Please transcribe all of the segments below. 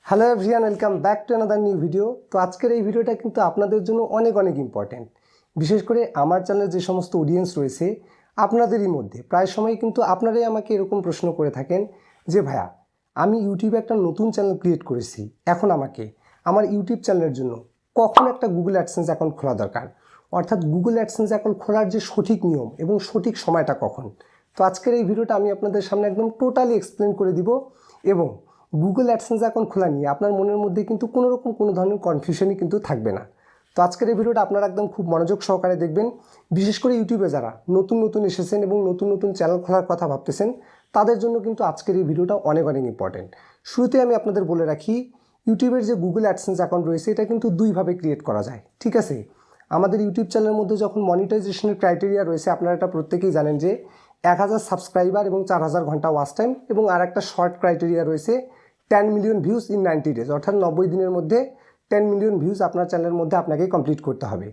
Hello everyone, welcome back to another new video. তো আজকের এই ভিডিওটা কিন্তু আপনাদের জন্য অনেক ইম্পর্টেন্ট। বিশেষ করে আমার চ্যানেলে যে সমস্ত অডিয়েন্স রয়েছে আপনাদেরই মধ্যে প্রায় সময় কিন্তু আপনারাই আমাকে এরকম প্রশ্ন করে থাকেন যে ভাইয়া, আমি ইউটিউবে একটা নতুন চ্যানেল ক্রিয়েট করেছি, এখন আমাকে আমার ইউটিউব চ্যানেলের জন্য কখন একটা গুগল অ্যাডসেন্স অ্যাকাউন্ট খোলা দরকার, অর্থাৎ গুগল অ্যাডসেন্স অ্যাকাউন্ট খোলার যে সঠিক নিয়ম এবং সঠিক সময়টা কখন। তো আজকের এই ভিডিওটা আমি আপনাদের সামনে একদম টোটালি এক্সপ্লেন করে দিব এবং গুগল অ্যাডসেন্স অ্যাকাউন্ট খোলা নিয়ে আপনার মনের মধ্যে কিন্তু কোনো ধরনের কনফিউশনই কিন্তু থাকবে না। তো আজকের এই ভিডিওটা আপনারা একদম খুব মনোযোগ সহকারে দেখবেন। বিশেষ করে ইউটিউবে যারা নতুন এসেছেন এবং নতুন চ্যানেল খোলার কথা ভাবতেছেন তাদের জন্য কিন্তু আজকের এই ভিডিওটা অনেক ইম্পর্টেন্ট। শুরুতে আমি আপনাদের বলে রাখি, ইউটিউবের যে গুগল অ্যাডসেন্স অ্যাকাউন্ট রয়েছে এটা কিন্তু দুইভাবে ক্রিয়েট করা যায়, ঠিক আছে। আমাদের ইউটিউব চ্যানেলের মধ্যে যখন মনিটাইজেশনের ক্রাইটেরিয়া রয়েছে, আপনারা এটা প্রত্যেকেই জানেন যে 1000 সাবস্ক্রাইবার এবং 4000 ঘন্টা ওয়াচ টাইম, এবং আর একটা শর্ট ক্রাইটেরিয়া রয়েছে 10 মিলিয়ন ভিউজ ইন 90 ডেজ, অর্থাৎ 90 দিনের মধ্যে 10 মিলিয়ন ভিউজ আপনার চ্যানেলের মধ্যে আপনাকে কমপ্লিট করতে হবে।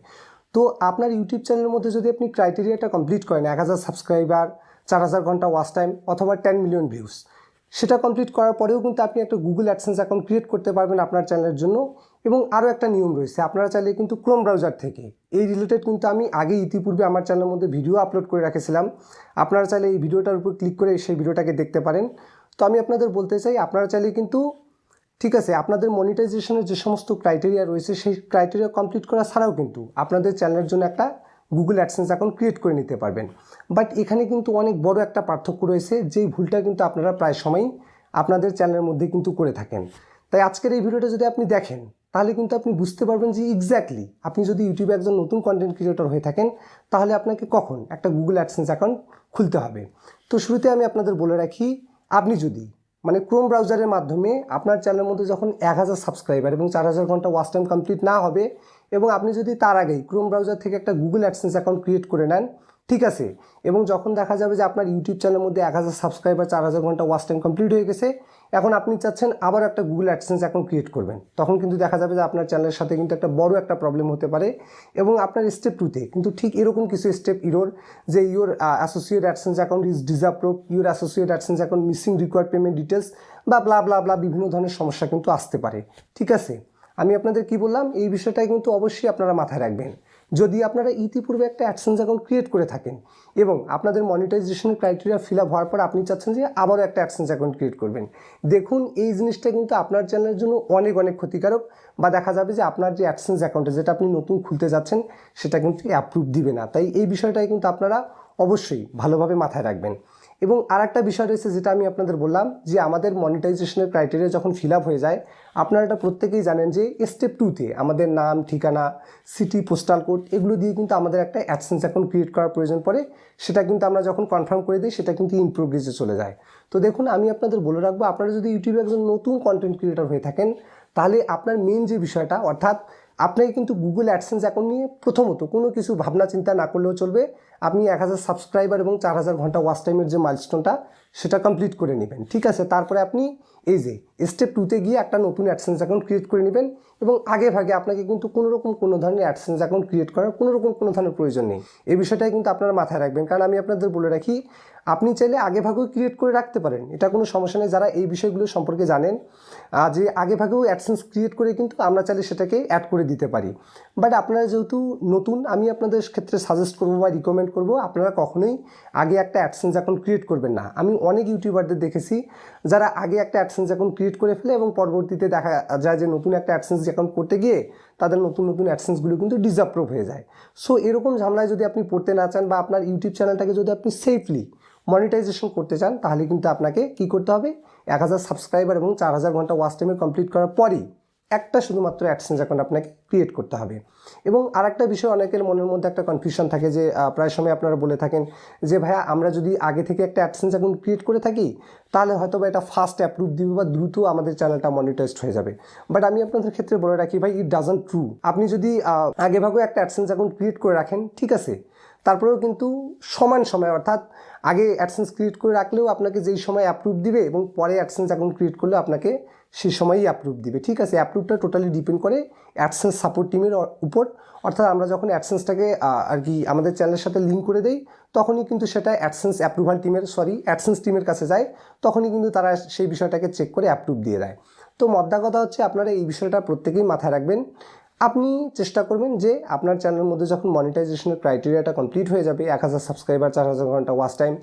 তো আপনার ইউটিউব চ্যানেলের মধ্যে যদি আপনি ক্রাইটেরিয়াটা কমপ্লিট করেন 1000 সাবস্ক্রাইবার, 4000 ঘন্টা ওয়াচ টাইম অথবা 10 মিলিয়ন ভিউজ, সেটা কমপ্লিট করার পরেও কিন্তু আপনি একটা গুগল অ্যাডসেন্স অ্যাকাউন্ট ক্রিয়েট করতে পারবেন আপনার চ্যানেলের জন্য। এবং আরও একটা নিয়ম রয়েছে, আপনারা চাইলে কিন্তু ক্রোম ব্রাউজার থেকে এই রিলেটেড কিন্তু আমি আগে ইতিপূর্বে আমার চ্যানেলের মধ্যে ভিডিও আপলোড করে রেখেছিলাম, আপনারা চাইলে এই ভিডিওটার উপর ক্লিক করে সেই ভিডিওটাকে দেখতে পারেন। তো আমি আপনাদের বলতে চাই, আপনারা চাইলে কিন্তু ঠিক আছে আপনাদের মনিটাইজেশনের যে সমস্ত ক্রাইটেরিয়া রয়েছে সেই ক্রাইটেরিয়া কমপ্লিট করা ছাড়াও কিন্তু আপনাদের চ্যানেলের জন্য একটা গুগল অ্যাডসেন্স অ্যাকাউন্ট ক্রিয়েট করে নিতে পারবেন। বাট এখানে কিন্তু অনেক বড় একটা পার্থক্য রয়েছে, যেই ভুলটা কিন্তু আপনারা প্রায় সময়ই আপনাদের চ্যানেলের মধ্যে কিন্তু করে থাকেন। তাই আজকের এই ভিডিওটা যদি আপনি দেখেন তাহলে কিন্তু আপনি বুঝতে পারবেন যে এক্স্যাক্টলি আপনি যদি ইউটিউবে একজন নতুন কন্টেন্ট ক্রিয়েটর হয়ে থাকেন তাহলে আপনাকে কখন একটা গুগল অ্যাডসেন্স অ্যাকাউন্ট খুলতে হবে। তো শুরুতে আমি আপনাদের বলে রাখি, আপনি যদি ক্রোম ব্রাউজারের মাধ্যমে আপনার চ্যানেলের মধ্যে যখন 1000 সাবস্ক্রাইবার এবং 4000 ঘন্টা ওয়াচ টাইম কমপ্লিট না হবে, এবং আপনি যদি তার আগেই ক্রোম ব্রাউজার থেকে একটা গুগল অ্যাডসেন্স অ্যাকাউন্ট ক্রিয়েট করে নেন, ঠিক আছে, এবং যখন দেখা যাবে যে আপনার ইউটিউব চ্যানেলের মধ্যে 1000 সাবস্ক্রাইবার, 4000 ঘন্টা ওয়াচ টাইম কমপ্লিট হয়ে গেছে, এখন আপনি চাচ্ছেন আবার একটা গুগল অ্যাডসেন্স অ্যাকাউন্ট ক্রিয়েট করবেন, তখন কিন্তু দেখা যাবে যে আপনার চ্যানেলের সাথে কিন্তু একটা বড় একটা প্রবলেম হতে পারে। এবং আপনার স্টেপ 2তে কিন্তু ঠিক এরকম কিছু স্টেপ ইরোর, যে your associate AdSense account is disapproved, your associate AdSense account missing required payment details বা ব্লা ব্লা ব্লা বিভিন্ন ধরনের সমস্যা কিন্তু আসতে পারে, ঠিক আছে। আমি আপনাদের কি বললাম এই বিষয়টাই কিন্তু অবশ্যই আপনারা মাথায় রাখবেন। যদি আপনারা ইতিপূর্বে একটা অ্যাডসেন্স অ্যাকাউন্ট ক্রিয়েট করে থাকেন এবং আপনাদের মনিটাইজেশনের ক্রাইটেরিয়া ফিল আপ হওয়ার পর আপনি চাচ্ছেন যে আবারও একটা অ্যাডসেন্স অ্যাকাউন্ট ক্রিয়েট করবেন, দেখুন এই জিনিসটা কিন্তু আপনার চ্যানেলের জন্য অনেক ক্ষতিকারক। বা দেখা যাবে যে আপনার যে অ্যাডসেন্স অ্যাকাউন্টে যেটা আপনি নতুন খুলতে যাচ্ছেন সেটা কিন্তু অ্যাপ্রুভ দিবে না। তাই এই বিষয়টাই কিন্তু আপনারা অবশ্যই ভালোভাবে মাথায় রাখবেন। এবং আর একটা বিষয় রয়েছে যেটা আমি আপনাদের বললাম, যে আমাদের মনিটাইজেশনের ক্রাইটেরিয়া যখন ফিল আপ হয়ে যায়, আপনারা এটা প্রত্যেকেই জানেন যে স্টেপ 2তে আমাদের নাম, ঠিকানা, সিটি, পোস্টাল কোড এগুলো দিয়ে কিন্তু আমাদের একটা অ্যাডসেন্স অ্যাকাউন্ট ক্রিয়েট করার প্রয়োজন পড়ে। সেটা কিন্তু আমরা যখন কনফার্ম করে দিই সেটা কিন্তু ইন প্রোগ্রেসে চলে যায়। তো দেখুন, আমি আপনাদের বলে রাখবো, আপনারা যদি ইউটিউবে একজন নতুন কন্টেন্ট ক্রিয়েটর হয়ে থাকেন তাহলে আপনার মেন যে বিষয়টা, অর্থাৎ আপনাকে কিন্তু গুগল অ্যাডসেন্স অ্যাকাউন্ট নিয়ে প্রথমত কোনো কিছু ভাবনা চিন্তা না করলেও চলবে। আপনি 1000 সাবস্ক্রাইবার এবং 4000 ঘন্টা ওয়াচ টাইমের যে মাইলস্টোনটা সেটা কমপ্লিট করে নেবেন, ঠিক আছে। তারপরে আপনি এই যে স্টেপ 2তে গিয়ে একটা নতুন অ্যাডসেন্স অ্যাকাউন্ট ক্রিয়েট করে নেবেন। এবং আগে ভাগে আপনাকে কিন্তু কোনো ধরনের অ্যাডসেন্স অ্যাকাউন্ট ক্রিয়েট করার কোনো ধরনের প্রয়োজন নেই। এই বিষয়টাই কিন্তু আপনারা মাথায় রাখবেন, কারণ আমি আপনাদের বলে রাখি, আপনি চাইলে আগে ভাগেও ক্রিয়েট করে রাখতে পারেন, এটা কোনো সমস্যা নেই। যারা এই বিষয়গুলো সম্পর্কে জানেন যে আগে ভাগেও অ্যাডসেন্স ক্রিয়েট করে কিন্তু আমরা চাইলে সেটাকে অ্যাড করে দিতে পারি। বাট আপনারা যেহেতু নতুন, আমি আপনাদের ক্ষেত্রে সাজেস্ট করবো বা রিকমেন্ড করবো, আপনারা কখনোই আগে একটা অ্যাডসেন্স অ্যাকাউন্ট ক্রিয়েট করবেন না। আমি অনেক ইউটিউবারদের দেখেছি যারা আগে একটা অ্যাডসেন্স অ্যাকাউন্ট ক্রিয়েট করে ফেলে এবং পরবর্তীতে দেখা যায় যে নতুন একটা অ্যাডসেন্স অ্যাকাউন্ট করতে গিয়ে তাদের নতুন অ্যাডসেন্সগুলো কিন্তু ডিসঅ্যাপ্রুভ হয়ে যায়। সো এরকম ঝামেলায় যদি আপনি পড়তে না চান বা আপনার ইউটিউব চ্যানেলটাকে যদি আপনি সেফলি মনিটাইজেশন করতে চান, তাহলে কিন্তু আপনাকে কি করতে হবে, 1000 সাবস্ক্রাইবার এবং 4000 ঘন্টা ওয়াচ টাইমে কমপ্লিট করার পরেই একটা শুধুমাত্র অ্যাডসেন্স অ্যাকাউন্ট আপনাকে ক্রিয়েট করতে হবে। এবং আরেকটা বিষয়, অনেকের মনের মধ্যে একটা কনফিউশন থাকে যে প্রায় সময় আপনারা বলে থাকেন যে ভাইয়া, আমরা যদি আগে থেকে একটা অ্যাডসেন্স অ্যাকাউন্ট ক্রিয়েট করে থাকি তাহলে হয়তো বা এটা ফাস্ট অ্যাপ্রুভ দিবে বা দ্রুত আমাদের চ্যানেলটা মনিটাইজড হয়ে যাবে। বাট আমি আপনাদের ক্ষেত্রে বলে রাখি ভাই, ইট ডাজন্ট ট্রু। আপনি যদি আগে ভাগে একটা অ্যাডসেন্স অ্যাকাউন্ট ক্রিয়েট করে রাখেন, ঠিক আছে, তারপরেও কিন্তু সমান সময়, অর্থাৎ আগে অ্যাডসেন্স ক্রিয়েট করে রাখলেও আপনাকে যেই সময় অ্যাপ্রুভ দিবে এবং পরে অ্যাডসেন্স অ্যাকাউন্ট ক্রিয়েট করলেও আপনাকে সেই সময়ই অ্যাপ্রুভ দিবে, ঠিক আছে। অ্যাপ্রুভটা টোটালি ডিপেন্ড করে অ্যাডসেন্স সাপোর্ট টিমের উপর। অর্থাৎ আমরা যখন অ্যাডসেন্সটাকে আর কি আমাদের চ্যানেলের সাথে লিঙ্ক করে দেই, তখনই কিন্তু সেটা অ্যাডসেন্স টিমের কাছে যায়, তখনই কিন্তু তারা সেই বিষয়টাকে চেক করে অ্যাপ্রুভ দিয়ে দেয়। তো মদ্দা কথা হচ্ছে আপনারা এই বিষয়টা প্রত্যেকেই মাথায় রাখবেন। আপনি চেষ্টা করবেন যে আপনার চ্যানেলের মধ্যে যখন মনিটাইজেশনের ক্রাইটেরিয়াটা কমপ্লিট হয়ে যাবে, 1000 সাবস্ক্রাইবার, 4000 ঘন্টা ওয়াচ টাইম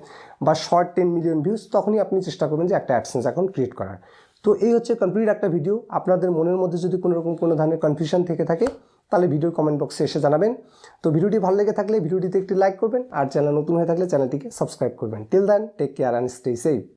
বা শর্ট 10 মিলিয়ন ভিউজ, তখনই আপনি চেষ্টা করবেন যে একটা অ্যাডসেন্স অ্যাকাউন্ট ক্রিয়েট করার। তো এই হচ্ছে কমপ্লিট একটা ভিডিও। আপনাদের মনের মধ্যে যদি কোনো ধরনের কনফিউশন থেকে থাকে তাহলে ভিডিওর কমেন্ট বক্সে এসে জানাবেন। তো ভিডিওটি ভালো লেগে থাকলে ভিডিওটিতে একটি লাইক করবেন, আর চ্যানেল নতুন হয়ে থাকলে চ্যানেলটিকে সাবস্ক্রাইব করবেন। Till then, take care and stay safe.